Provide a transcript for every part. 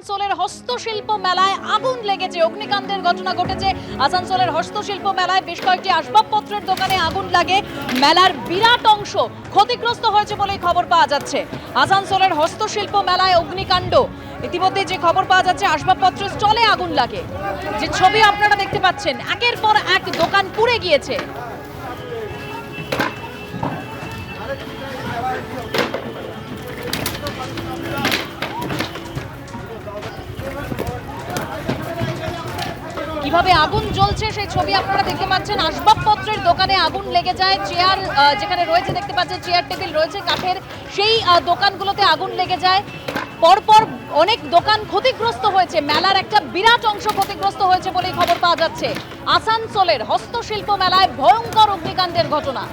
আসানসোলের হস্তশিল্প মেলায় আগুন লেগেছে, অগ্নিকাণ্ডের ঘটনা ঘটেছে। আসানসোলের হস্তশিল্প মেলায় বেশ কয়েকটি আসবাবপত্রের দোকানে আগুন লাগে। মেলার বিরাট অংশ ক্ষতিগ্রস্ত হয়েছে বলেই খবর পাওয়া যাচ্ছে। আসানসোলের হস্তশিল্প মেলায় অগ্নিকাণ্ড, ইতিমধ্যে যে খবর পাওয়া যাচ্ছে আসবাবপত্রের স্টলে আগুন লাগে। যে ছবি আপনারা দেখতে পাচ্ছেন, একের পর এক দোকান পুড়ে গিয়েছে। কিভাবে আগুন জ্বলছে সেই ছবি আপনারা দেখতে পাচ্ছেন। আসবাবপত্রের দোকানে আগুন লেগে যায়। চেয়ার যেখানে রয়েছে দেখতে পাচ্ছেন, চেয়ার টেবিল রয়েছে কাঠের, সেই দোকানগুলোতে আগুন লেগে যায়। পরপর অনেক দোকান ক্ষতিগ্রস্ত হয়েছে, মেলার একটা বিরাট অংশ ক্ষতিগ্রস্ত হয়েছে বলেই খবর পাওয়া যাচ্ছে। আসানসোলের হস্তশিল্প মেলায় ভয়ঙ্কর অগ্নিকাণ্ডের ঘটনা।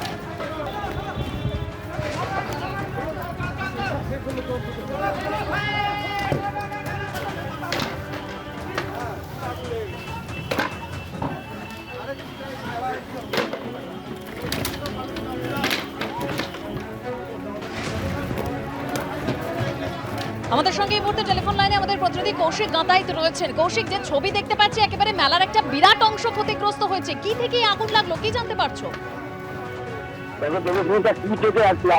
আমাদের সঙ্গে এই মুহূর্তে টেলিফোন লাইনে আমাদের প্রতিনিধি কৌশিক গাঁতাইত রয়েছেন। কৌশিক, যে ছবি দেখতে পাচ্ছি একেবারে মেলার একটা বিরাট অংশ ক্ষতিগ্রস্ত হয়েছে, কি থেকে আগুন লাগলো কি জানতে পারছো?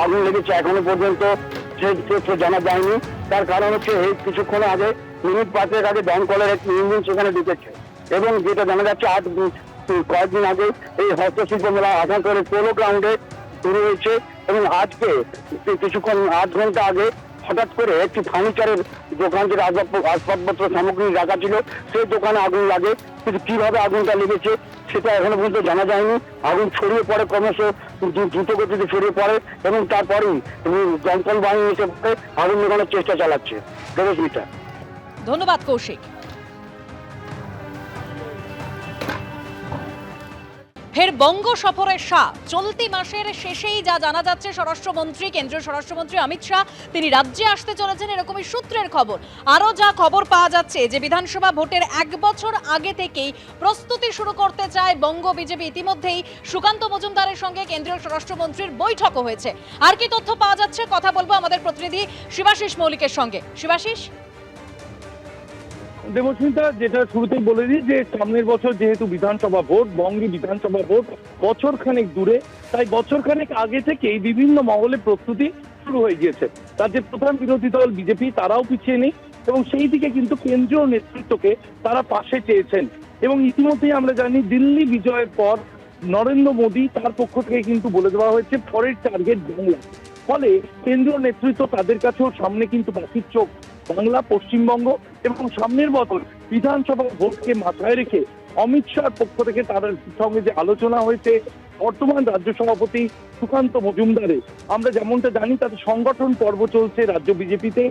আগুন লেগেছে এখনো পর্যন্ত জানা যায়নি। তার কারণ হচ্ছে এই কিছুক্ষণ আগে, মিনিট 5 আগে দমকলের একটি ইঞ্জিন সেখানে ঢুকেছে এবং যেটা জানা যাচ্ছে কয়েকদিন আগে এই হস্তশিল্প মেলা আসানসোলের পোলো গ্রাউন্ডে শুরু হয়েছে এবং আজকে কিছুক্ষণ 8 ঘন্টা আগে হঠাৎ করে একটি ফার্নিচারের দোকান, যেটা আসবাবপত্র সামগ্রী রাখা ছিল, সেই দোকানে আগুন লাগে। কিন্তু কিভাবে আগুনটা লেগেছে সেটা এখনো পর্যন্ত জানা যায়নি। আগুন ছড়িয়ে পড়ে, ক্রমশ দ্রুত গতিতে ছড়িয়ে পড়ে এবং তারপরেই দমকল বাহিনী এসে আগুন নেভানোর চেষ্টা চালাচ্ছে। দেবস্মিতা, ধন্যবাদ কৌশিক। ফের বঙ্গ সফরের শাহ। চলতি মাসের শেষেই যা জানা যাচ্ছে, স্বরাষ্ট্রমন্ত্রী, কেন্দ্রীয় স্বরাষ্ট্রমন্ত্রী অমিত শাহ তিনি রাজ্যে আসতে চলেছেন, এরকমই সূত্রের খবর। আরও যা খবর পাওয়া যাচ্ছে যে বিধানসভা ভোটের 1 বছর আগে থেকেই প্রস্তুতি শুরু করতে চায় বঙ্গ বিজেপি। ইতিমধ্যেই সুকান্ত মজুমদারের সঙ্গে কেন্দ্রীয় স্বরাষ্ট্রমন্ত্রীর বৈঠকও হয়েছে। আর কি তথ্য পাওয়া যাচ্ছে কথা বলবো আমাদের প্রতিনিধি শিবাশিস মৌলিকের সঙ্গে। শিবাশিস। দেবস্মিতা, যেটা শুরুতেই বলে দিই যে সামনের বছর যেহেতু বিধানসভা ভোট, বঙ্গে বিধানসভা ভোট বছরখানেক দূরে, তাই বছরখানেক আগে থেকেই বিভিন্ন মহলে প্রস্তুতি শুরু হয়ে গিয়েছে। রাজ্যের প্রধান বিরোধী দল বিজেপি তারাও পিছিয়ে নেই এবং সেই দিকে কিন্তু কেন্দ্রীয় নেতৃত্বকে তারা পাশে চেয়েছেন। এবং ইতিমধ্যেই আমরা জানি দিল্লি বিজয়ের পর নরেন্দ্র মোদী তার পক্ষ থেকে কিন্তু বলে দেওয়া হয়েছে পরের টার্গেট বাংলা। ফলে কেন্দ্রীয় নেতৃত্ব তাদের কাছেও সামনে কিন্তু বাকির চোখ বাংলা, পশ্চিমবঙ্গ এবং সামনের বছর বিধানসভা ভোটকে মাথায় রেখে অমিত শাহর পক্ষ থেকে তাদের সঙ্গে যে আলোচনা হয়েছে বর্তমান রাজ্য সভাপতি সুকান্ত মজুমদারের, আমরা যেমনটা জানি তাদের সংগঠন পর্ব চলছে রাজ্য বিজেপিতে।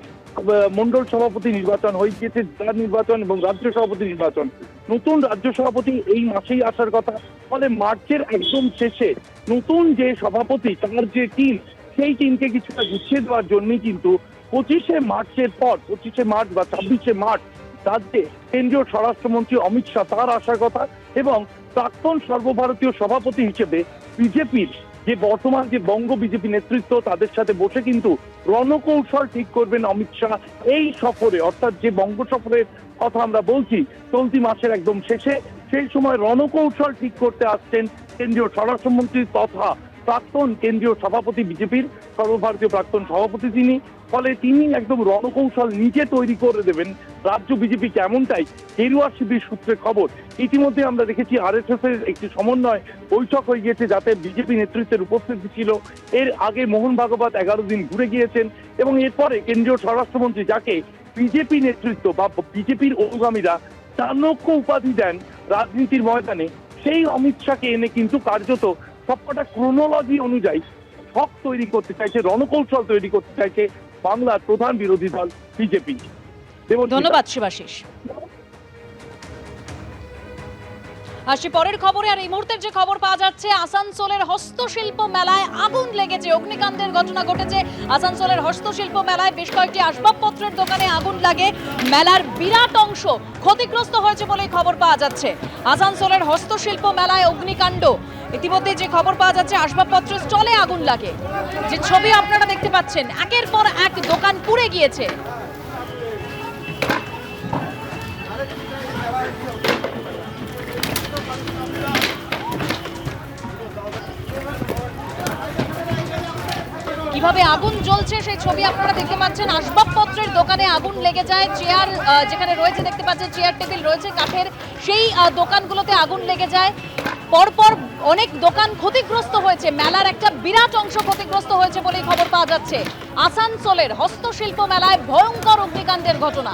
মন্ডল সভাপতি নির্বাচন হয়ে গিয়েছে, জেলা নির্বাচন এবং রাজ্য সভাপতি নির্বাচন। নতুন রাজ্য সভাপতি এই মাসেই আসার কথা। ফলে মার্চের একদম শেষে নতুন যে সভাপতি, তার যে টিম, সেই টিমকে কিছুটা গুছিয়ে দেওয়ার জন্যই কিন্তু 25শে মার্চের পর, 25শে মার্চ বা 26শে মার্চ রাজ্যে কেন্দ্রীয় স্বরাষ্ট্রমন্ত্রী অমিত শাহ তার আসার কথা। এবং প্রাক্তন সর্বভারতীয় সভাপতি হিসেবে বিজেপির যে বর্তমান যে বঙ্গ বিজেপি নেতৃত্ব, তাদের সাথে বসে কিন্তু রণকৌশল ঠিক করবেন অমিত শাহ এই সফরে। অর্থাৎ যে বঙ্গ সফরের কথা আমরা বলছি চলতি মাসের একদম শেষে, সেই সময় রণকৌশল ঠিক করতে আসছেন কেন্দ্রীয় স্বরাষ্ট্রমন্ত্রী তথা প্রাক্তন কেন্দ্রীয় সভাপতি, বিজেপির সর্বভারতীয় প্রাক্তন সভাপতি তিনি। ফলে তিনি একদম রণকৌশল নিজে তৈরি করে দেবেন রাজ্য বিজেপি কেমনটাই গেরুয়া শিবির সূত্রে খবর। ইতিমধ্যে আমরা দেখেছি আরএসএস এর একটি সমন্বয় বৈঠক হয়ে গিয়েছে, যাতে বিজেপি নেতৃত্বের উপস্থিতি ছিল। এর আগে মোহন ভাগবত 11 দিন ঘুরে গিয়েছেন এবং এরপরে কেন্দ্রীয় স্বরাষ্ট্রমন্ত্রী, যাকে বিজেপি নেতৃত্ব বা বিজেপির অনুগামীরা চাণক্য উপাধি দেন রাজনীতির ময়দানে, সেই অমিত শাহকে এনে কিন্তু কার্যত সবকটা ক্রোনোলজি অনুযায়ী ছক তৈরি করতে চাইছে, রণকৌশল তৈরি করতে চাইছে বাংলার প্রধান বিরোধী দল বিজেপি। ধন্যবাদ শিবাশিস। আসি পরের খবরে। আর এই মুহূর্তের যে খবর পাওয়া যাচ্ছে, আসানসোলের হস্তশিল্প মেলায় আগুন লেগেছে, অগ্নিকাণ্ডের ঘটনা ঘটেছে। আসানসোলের হস্তশিল্প মেলায় বেশ কয়েকটি আসবাবপত্রের দোকানে আগুন লাগে। মেলার বিরাট অংশ ক্ষতিগ্রস্ত হয়েছে বলেই খবর পাওয়া যাচ্ছে। আসানসোলের হস্তশিল্প মেলায় অগ্নিকাণ্ড, ইতিমধ্যে যে খবর পাওয়া যাচ্ছে আসবাবপত্রের স্টলে আগুন লাগে। যে ছবি আপনারা দেখতে পাচ্ছেন, একের পর এক দোকান পুড়ে গিয়েছে। কিভাবে আগুন জ্বলছে সেই ছবি আপনারা দেখতে পাচ্ছেন। আসবাবপত্রের দোকানে আগুন লেগে যায়, চেয়ার যেখানে রয়েছে দেখতে পাচ্ছেন চেয়ার টেবিল রয়েছে কাঠের, সেই দোকানগুলোতে আগুন লেগে যায়। পরপর অনেক দোকান ক্ষতিগ্রস্ত হয়েছে, মেলার একটা বিরাট অংশ ক্ষতিগ্রস্ত হয়েছে বলেই খবর পাওয়া যাচ্ছে। আসানসোলের হস্তশিল্প মেলায় ভয়ঙ্কর অগ্নিকাণ্ডের ঘটনা।